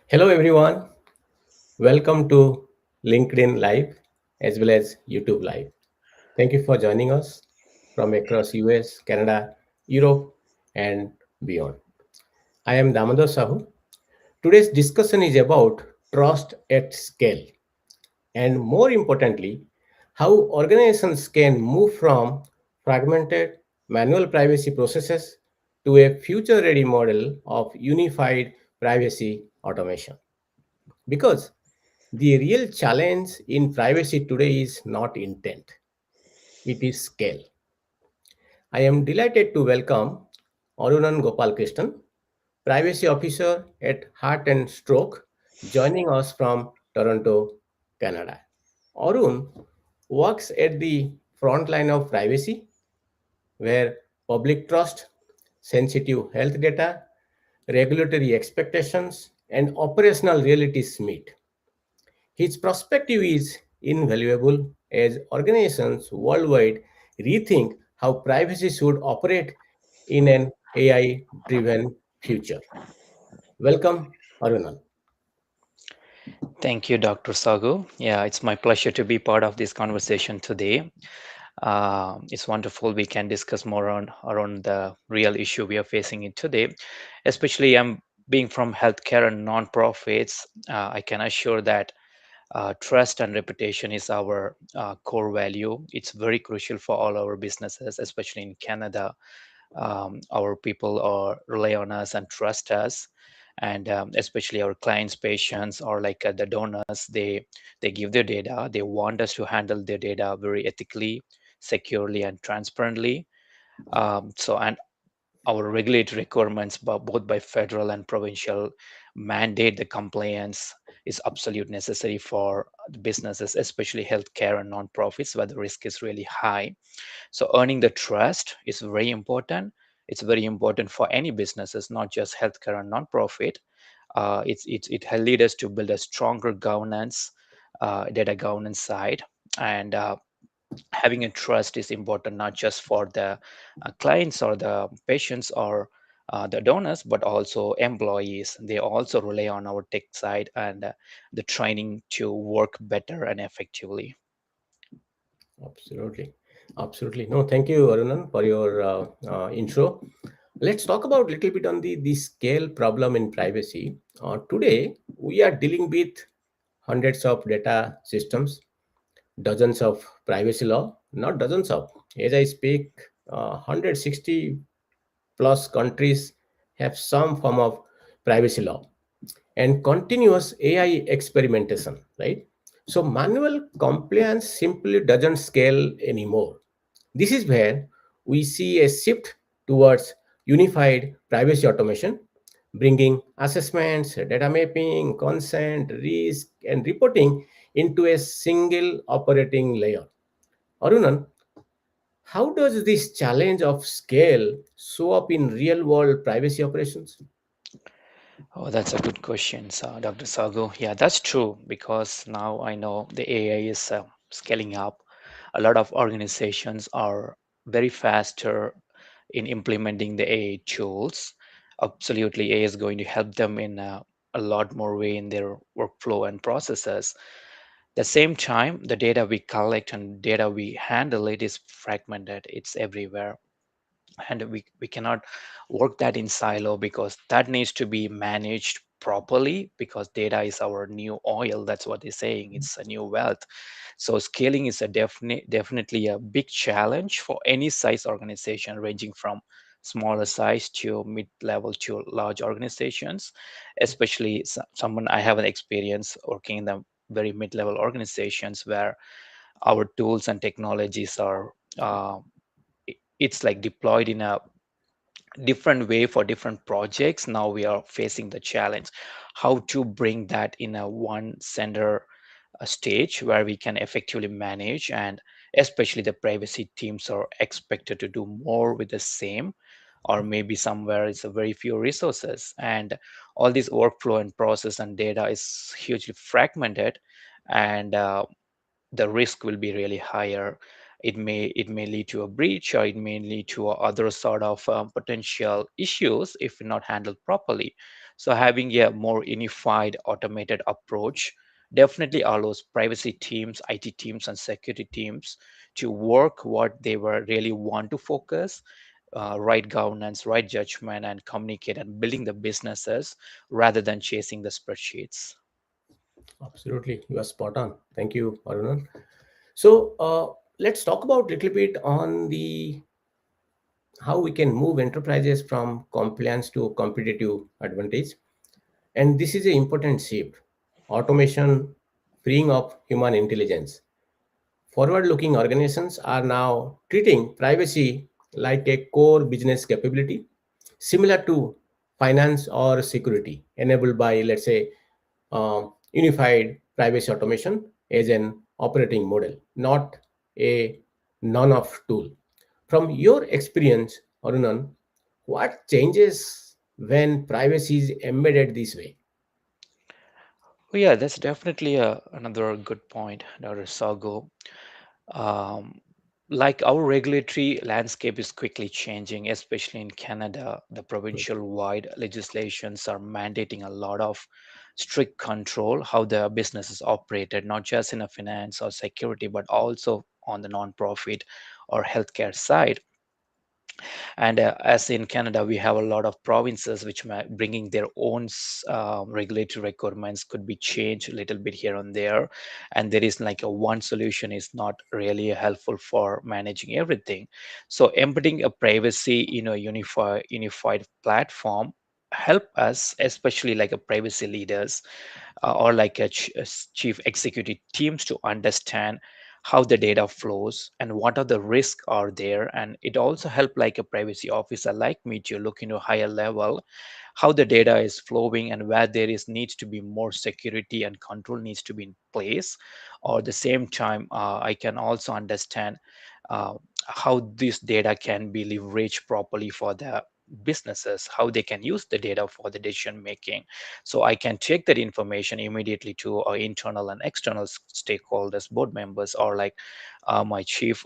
Hello, everyone. Welcome to LinkedIn Live as well as YouTube Live. Thank you for joining us from across US, Canada, Europe, and beyond. I am Damodar Sahu. Today's discussion is about trust at scale, and more importantly, how organizations can move from fragmented manual privacy processes to a future ready model of unified privacy automation. Because the real challenge in privacy today is not intent, it is scale. I am delighted to welcome Arunan Gopalakrishnan, Privacy Officer at Heart and Stroke, joining us from Toronto, Canada. Arun works at the front line of privacy, where public trust, sensitive health data, regulatory expectations, and operational realities meet. His perspective is invaluable as organizations worldwide rethink how privacy should operate in an AI driven future. Welcome, Arunan. Thank you, Dr. Sagu. Yeah, it's my pleasure to be part of this conversation today. It's wonderful we can discuss more on around the real issue we are facing in today. Especially, I'm being from healthcare and non-profits. I can assure that trust and reputation is our core value. It's very crucial for all our businesses, especially in Canada. Our people rely on us and trust us, and especially our clients, patients, or like the donors, they give their data. They want us to handle their data very ethically, securely, and transparently. And our regulatory requirements, both by federal and provincial, mandate the compliance is absolute necessary for the businesses, especially healthcare and non-profits, where the risk is really high. So earning the trust is very important. It's very important for any businesses, not just healthcare and non-profit. It has lead us to build a stronger governance, data governance side, and having a trust is important not just for the clients or the patients or the donors, but also employees. They also rely on our tech side and the training to work better and effectively. Absolutely. Absolutely. No, thank you, Arunan, for your intro. Let's talk about a little bit on the scale problem in privacy. Today, we are dealing with hundreds of data systems, dozens of privacy law, not dozens of. As I speak, 160 plus countries have some form of privacy law and continuous AI experimentation, right? So manual compliance simply doesn't scale anymore. This is where we see a shift towards unified privacy automation, bringing assessments, data mapping, consent, risk, and reporting into a single operating layer. Arunan, how does this challenge of scale show up in real world privacy operations? Oh, that's a good question, Dr. Sago. Yeah, that's true because now I know the AI is scaling up. A lot of organizations are very faster in implementing the AI tools. Absolutely, AI is going to help them in a lot more way in their workflow and processes. The same time, the data we collect and data we handle, it is fragmented. It's everywhere, and we cannot work that in silo because that needs to be managed properly because data is our new oil. That's what they're saying. It's a new wealth. So scaling is a definitely a big challenge for any size organization, ranging from smaller size to mid-level to large organizations. Especially someone I have an experience working in the very mid-level organizations where our tools and technologies are it's like deployed in a different way for different projects. Now we are facing the challenge how to bring that in a one center stage where we can effectively manage, and especially the privacy teams are expected to do more with the same, or maybe somewhere it's a very few resources, and all this workflow and process and data is hugely fragmented, and the risk will be really higher. It may lead to a breach, or it may lead to other sort of potential issues if not handled properly. So having a more unified automated approach definitely allows privacy teams, IT teams, and security teams to work what they were really want to focus, right governance, right judgment, and communicate and building the businesses rather than chasing the spreadsheets. Absolutely, you are spot on. Thank you, Arunan. So let's talk about little bit on the how we can move enterprises from compliance to competitive advantage. And this is an important shift. Automation freeing up human intelligence. Forward looking organizations are now treating privacy like a core business capability, similar to finance or security, enabled by, let's say, unified privacy automation as an operating model, not a none of tool. From your experience, Arunan, what changes when privacy is embedded this way? Oh, yeah, that's definitely another good point, Dr. Sago. Um, like our regulatory landscape is quickly changing, especially in Canada. The provincial wide legislations are mandating a lot of strict control how the business is operated, not just in a finance or security, but also on the non-profit or healthcare side. And as in Canada, we have a lot of provinces which bringing their own regulatory requirements could be changed a little bit here and there, and there is like a one solution is not really helpful for managing everything. So embedding a privacy in a unified platform help us, especially like a privacy leaders or like a chief executive teams, to understand how the data flows and what are the risks are there. And it also help like a privacy officer like me to look into higher level how the data is flowing and where there is needs to be more security and control needs to be in place. Or the same time, I can also understand uh, how this data can be leveraged properly for the businesses, how they can use the data for the decision making. So I can take that information immediately to our internal and external stakeholders, board members, or like my chief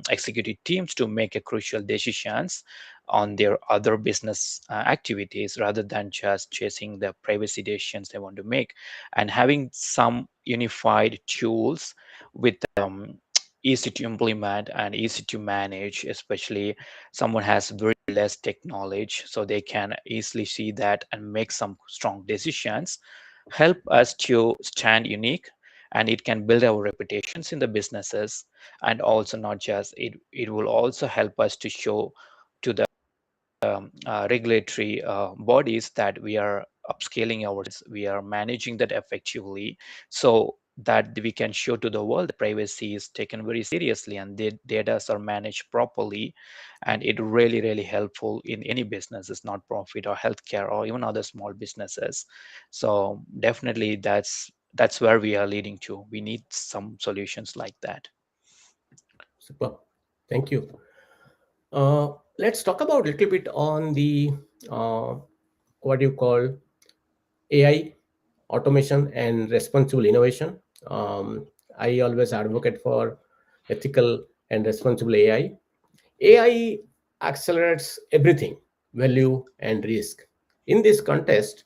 executive teams to make a crucial decisions on their other business activities rather than just chasing the privacy decisions they want to make. And having some unified tools with easy to implement and easy to manage, especially someone has very less tech knowledge, so they can easily see that and make some strong decisions, help us to stand unique, and it can build our reputations in the businesses. And also not just it, it will also help us to show to the regulatory bodies that we are upscaling ourselves, we are managing that effectively, so that we can show to the world that privacy is taken very seriously and the data are managed properly. And it really really helpful in any businesses, not profit or healthcare or even other small businesses. So definitely that's where we are leading to. We need some solutions like that. Super. Thank you. Uh, let's talk about a little bit on the uh, what you call AI, automation, and responsible innovation. Um, I always advocate for ethical and responsible AI. AI accelerates everything, value and risk. In this context,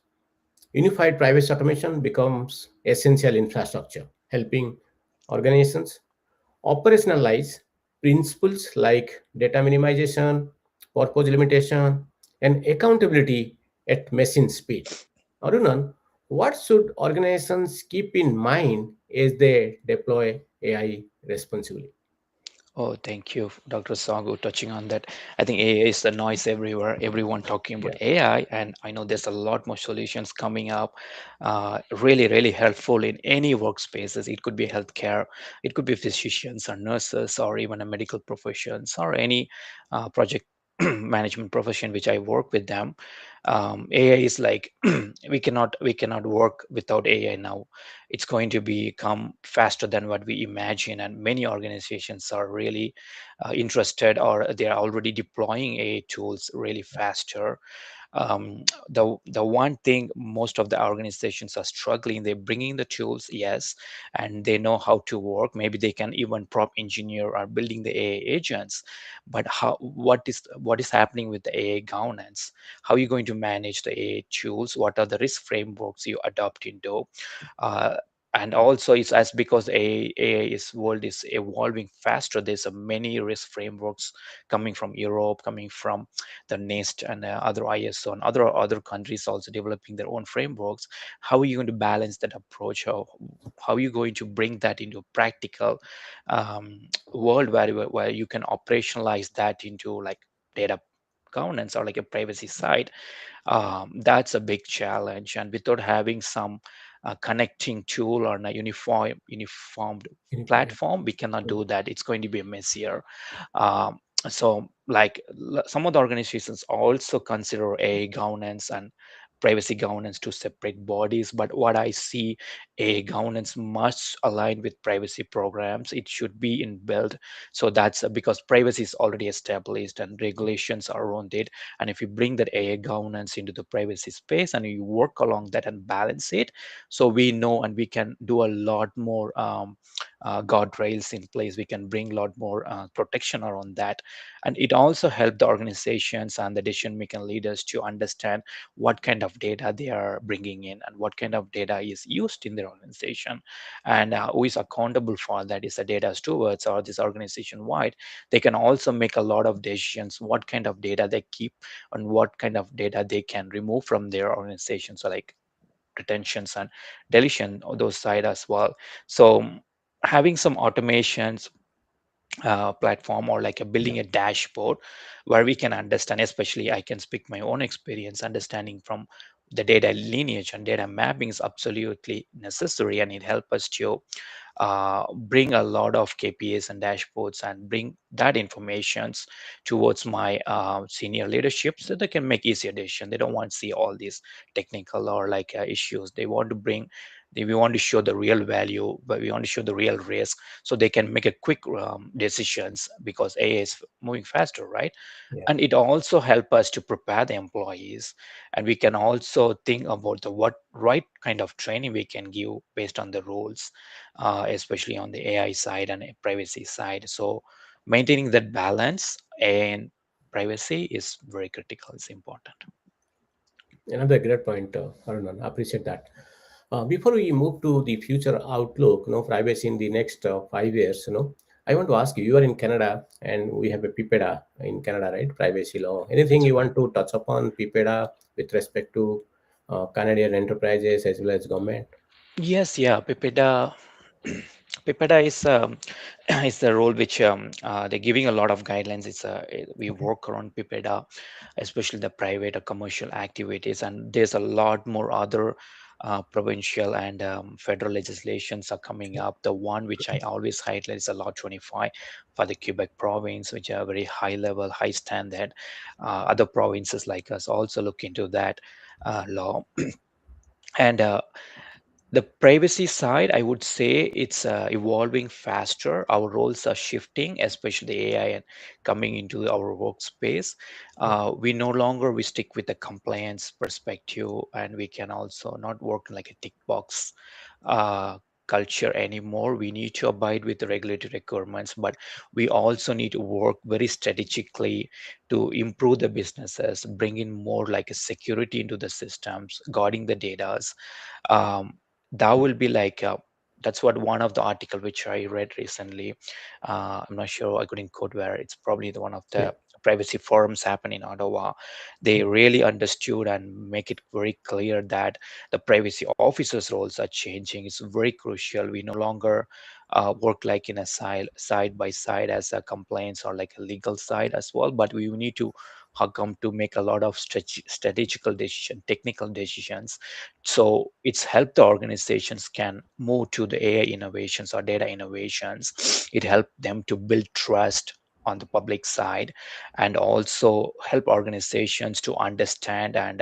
unified privacy automation becomes essential infrastructure, helping organizations operationalize principles like data minimization, purpose limitation, and accountability at machine speed. Arunan, what should organizations keep in mind as they deploy AI responsibly? Oh, thank you, Dr. Sagu, touching on that. I think AI is the noise everywhere, everyone talking about Yeah, AI, and I know there's a lot more solutions coming up. Really, really helpful in any workspaces. It could be healthcare, it could be physicians or nurses, or even a medical professions, or any project management profession which I work with them. AI is like we cannot work without AI now. It's going to become faster than what we imagine, and many organizations are really interested or they are already deploying AI tools really faster. um, the one thing most of the organizations are struggling, they're bringing the tools, yes, and they know how to work. Maybe they can even prop engineer or building the AI agents, but how what is happening with the AI governance? How are you going to manage the AI tools? What are the risk frameworks you adopt into? Uh, and also it's as because AI is world is evolving faster. There's a many risk frameworks coming from Europe, coming from the NIST and other ISO and other countries also developing their own frameworks. How are you going to balance that approach? How are you going to bring that into a practical um, world where you can operationalize that into like data governance or like a privacy side? That's a big challenge, and without having some connecting tool or a uniformed Uniform. platform, we cannot Mm. do that. It's going to be messier. um, so like some of the organizations also consider a governance and privacy governance to separate bodies, but what I see, a governance must align with privacy programs. It should be in build. So that's because privacy is already established and regulations are around it, and if you bring that AI governance into the privacy space and you work along that and balance it, so we know and we can do a lot more guardrails in place. We can bring a lot more protection around that. And it also helped the organizations and the decision making leaders to understand what kind of data they are bringing in and what kind of data is used in their organization, and who is accountable for that. Is the data stewards or this organization wide? They can also make a lot of decisions what kind of data they keep and what kind of data they can remove from their organization. So like retentions and deletion of those side as well. So having some automations platform or like a Yeah. building a dashboard where we can understand, especially I can speak my own experience, understanding from the data lineage and data mapping is absolutely necessary, and it helps us to bring a lot of KPIs and dashboards and bring that informations towards my senior leadership so they can make easier decision. They don't want to see all these technical or like issues. They want to bring, we want to show the real value, but we want to show the real risk so they can make a quick decisions because AI is moving faster, right? Yeah. And it also help us to prepare the employees, and we can also think about the what right kind of training we can give based on the rules, especially on the AI side and privacy side. So maintaining that balance and privacy is very critical. It's important. Another great point, Arunan. Appreciate that. Before we move to the future outlook, privacy in the next 5 years, I want to ask you. You are in Canada, and we have a PIPEDA in Canada, right? Privacy law. Anything That's you right. want to touch upon PIPEDA with respect to Canadian enterprises as well as government? Yes, yeah, PIPEDA. PIPEDA is is the role which they're giving a lot of guidelines. We Okay. work around PIPEDA, especially the private or commercial activities, and there's a lot more other provincial and federal legislations are coming Yeah. up. The one which I always highlight is a Law 25 for the Quebec province, which are very high level, high standard. Other provinces like us also look into that law, and the privacy side, I would say it's evolving faster. Our roles are shifting, especially the AI and coming into our workspace. Yeah. We no longer we stick with the compliance perspective, and we can also not work like a tick box uh, culture anymore. We need to abide with the regulatory requirements, but we also need to work very strategically to improve the businesses, bring in more like a security into the systems, guarding the data. um, that will be like that's what one of the article which I read recently. I'm not sure, I couldn't quote where. It's probably the one of Yeah. the privacy forums happen in Ottawa. They Yeah. really understood and make it very clear that the privacy officers roles are changing. It's very crucial. We no longer work like in a side by side as a compliance or like a legal side as well, but we need to come to make a lot of strategical decision, technical decisions. So it's helped the organizations can move to the AI innovations or data innovations. It helped them to build trust on the public side, and also help organizations to understand and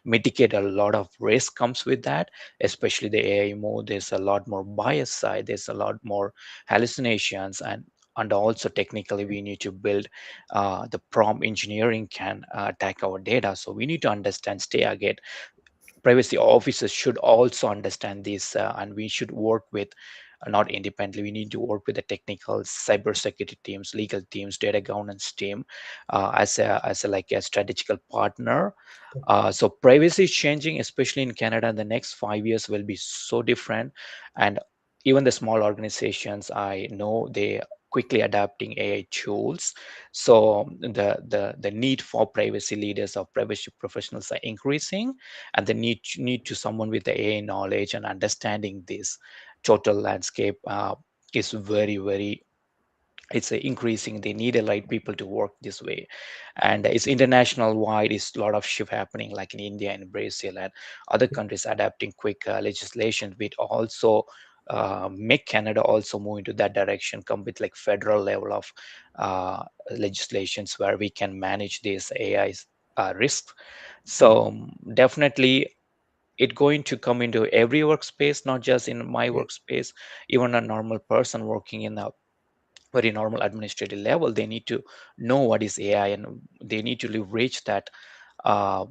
mitigate a lot of risk comes with that, especially the AI mode. There's a lot more bias side, there's a lot more hallucinations, and and also technically we need to build the prompt engineering can attack our data. So we need to understand, stay ahead. Privacy officers should also understand this, and we should work with not independently, we need to work with the technical cybersecurity teams, legal teams, data governance team, as a like a strategical partner. So privacy is changing, especially in Canada. In the next 5 years will be so different, and even the small organizations, I know they quickly adapting AI tools. So the need for privacy leaders or privacy professionals are increasing, and the need to someone with the AI knowledge and understanding this total landscape is very, it's increasing. They need the right people to work this way, and it's international wide. It's a lot of shift happening, like in India and Brazil and other countries adapting quick legislation, which also make Canada also move into that direction, come with like federal level of uh, legislations where we can manage these AI's risks. So definitely it going to come into every workspace, not just in my Yeah. workspace. Even a normal person working in a very normal administrative level, they need to know what is AI, and they need to leverage that, uh,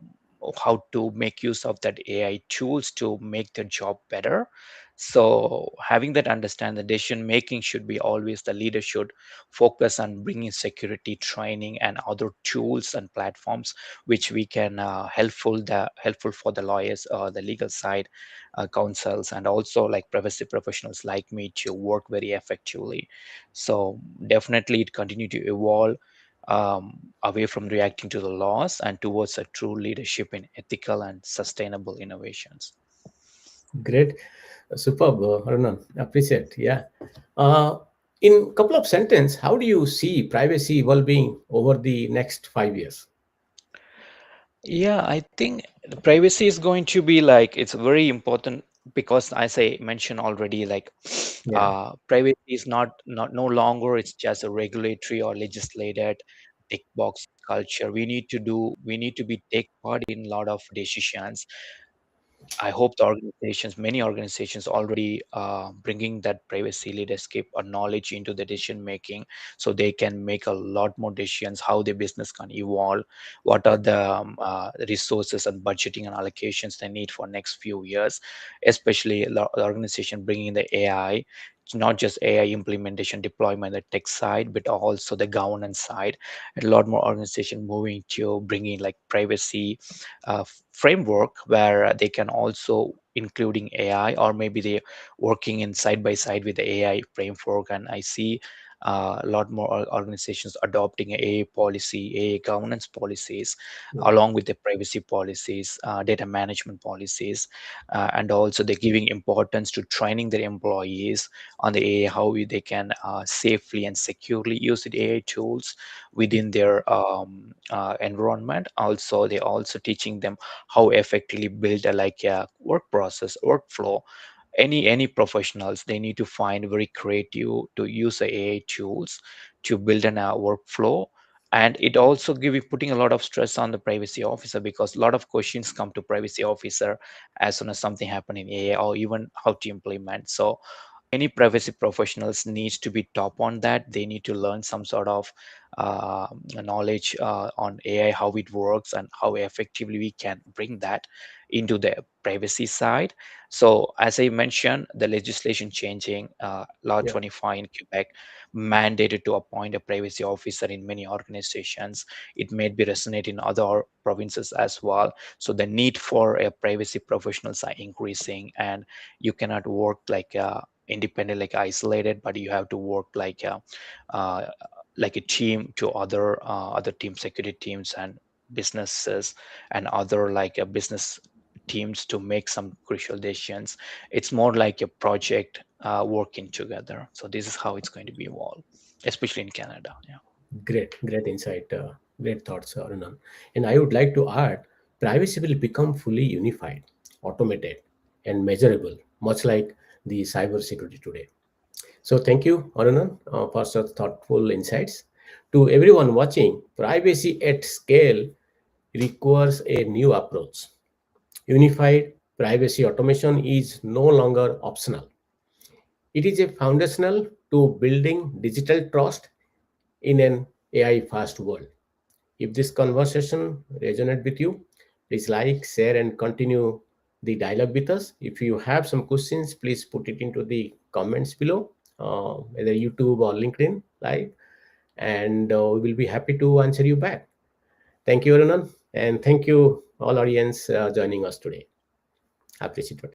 how to make use of that AI tools to make their job better. So having that understand the decision making should be always, the leader should focus on bringing security training and other tools and platforms which we can helpful for the lawyers, the legal side, counsels, and also like privacy professionals like me to work very effectively. So definitely it continue to evolve, um, away from reacting to the laws and towards a true leadership in ethical and sustainable innovations. Great, superb, Arunan. Appreciate. Yeah. Uh, in couple of sentence, how do you see privacy evolving over the next 5 years? Yeah, I think the privacy is going to be like, it's very important, because as I mentioned already, like Yeah. privacy is not no longer it's just a regulatory or legislated tick box culture. We need to be take part in a lot of decisions. I hope the organizations, many organizations already bringing that privacy leadership or knowledge into the decision making, so they can make a lot more decisions how their business can evolve, what are the resources and budgeting and allocations they need for next few years, especially the organization bringing the AI. It's not just AI implementation deployment, the tech side, but also the governance side. And a lot more organization moving to bringing like privacy framework where they can also including AI, or maybe they working in side by side with the AI framework. And I see a lot more organizations adopting AI policy, AI governance policies, Yeah. along with the privacy policies, data management policies, and also they're giving importance to training their employees on the AI, how they can safely and securely use the AI tools within their environment. Also, they also teaching them how effectively build a like a work process workflow. Any professionals, they need to find very creative to use the AI tools to build an workflow. And it also give you putting a lot of stress on the privacy officer, because a lot of questions come to privacy officer as soon as something happen in AI, or even how to implement. So any privacy professionals needs to be top on that. They need to learn some sort of uh, knowledge on AI, how it works and how effectively we can bring that into the privacy side. So as I mentioned, the legislation changing, law Yeah. 25 in Quebec mandated to appoint a privacy officer in many organizations. It may be resonate in other provinces as well. So the need for a privacy professionals are increasing, and you cannot work independent, like isolated, but you have to work uh, like a team to other team, security teams and businesses, and other like business teams to make some crucial decisions. It's more like a project working together. So this is how it's going to be evolved, especially in Canada. Yeah. Great, great insight, great thoughts, Arunan. And I would like to add, privacy will become fully unified, automated, and measurable, much like the cybersecurity today. So thank you, Arunan, for such thoughtful insights. To everyone watching, privacy at scale requires a new approach. Unified privacy automation is no longer optional. It is a foundational to building digital trust in an AI fast world. If this conversation resonated with you, please like, share, and continue the dialogue with us. If you have some questions, please put it into the comments below, whether YouTube or LinkedIn Live, and we will be happy to answer you back. Thank you, Arunan, and thank you all audience joining us today. Appreciate it.